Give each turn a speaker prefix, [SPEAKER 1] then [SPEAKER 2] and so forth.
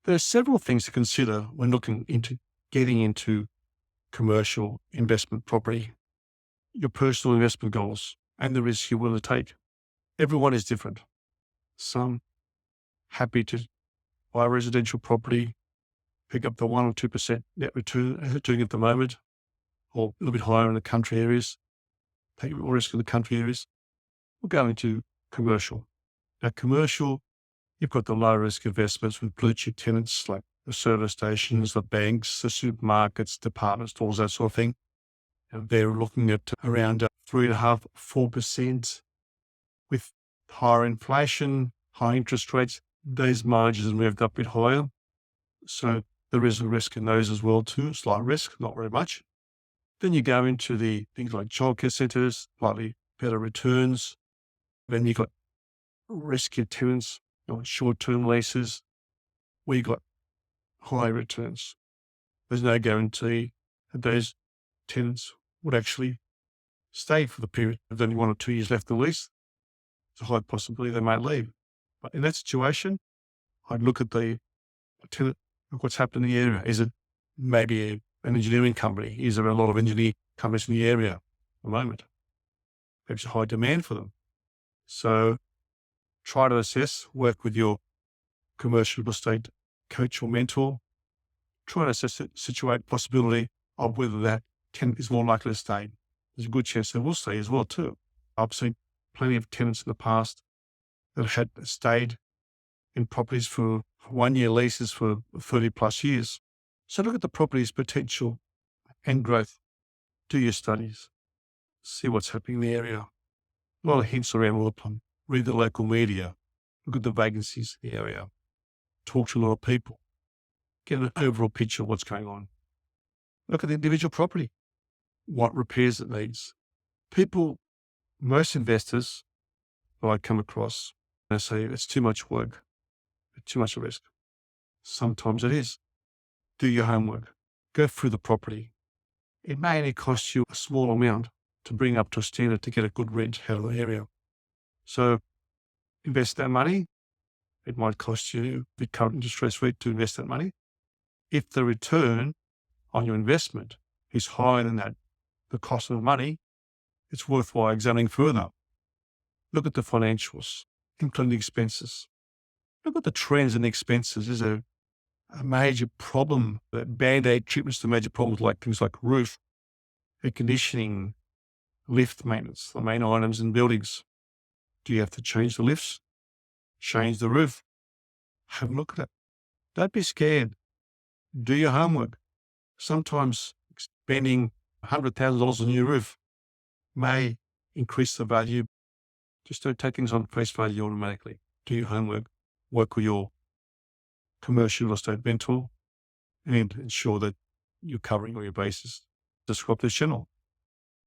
[SPEAKER 1] There are several things to consider when looking into getting into commercial investment property, your personal investment goals, and the risks you're willing to take. Everyone is different. Some happy to buy a residential property, pick up the 1 or 2% net return as it's doing at the moment, or a little bit higher in the country areas, take a bit more risk in the country areas. We'll go into commercial. Now, commercial, you've got the low risk investments with blue chip tenants like the service stations, the banks, the supermarkets, department stores, that sort of thing. And they're looking at around 3.5%, 4% with higher inflation, high interest rates. Those margins have moved up a bit higher. So there is a risk in those as well too, slight risk, not very much. Then you go into the things like childcare centres, slightly better returns. Then you've got riskier tenants, short-term leases, where you've got high returns. There's no guarantee that those tenants would actually stay for the period. There's only 1 or 2 years left in the lease. It's a high possibility they might leave. But in that situation, I'd look at the tenant, look what's happened in the area. Is it maybe an engineering company? Is there a lot of engineering companies in the area at the moment? There's a high demand for them. So try to assess, work with your commercial real estate coach or mentor. Try to assess the situate possibility of whether that tenant is more likely to stay. There's a good chance they will stay as well too. I've seen plenty of tenants in the past that had stayed in properties for 1-year leases for 30 plus years. So look at the property's potential and growth. Do your studies. See what's happening in the area. A lot of hints around all the time. Read the local media. Look at the vacancies in the area. Talk to a lot of people. Get an overall picture of what's going on. Look at the individual property. What repairs it needs. Most investors that I come across, they say it's too much work, too much risk. Sometimes it is. Do your homework. Go through the property. It may only cost you a small amount to bring up to a standard to get a good rent out of the area. So invest that money. It might cost you the current interest rate to invest that money. If the return on your investment is higher than that, the cost of the money, it's worthwhile examining further. Look at the financials, including the expenses. Look at the trends in the expenses. There's a major problem. Bandaid treatments to major problems like things like roof, air conditioning, lift maintenance, the main items in buildings. Do you have to change the lifts? Change the roof? Have a look at it. Don't be scared. Do your homework. Sometimes spending $100,000 on a new roof may increase the value. Just don't take things on face value automatically. Do your homework. Work with your commercial real estate mentor and ensure that you're covering all your bases. Subscribe to this channel.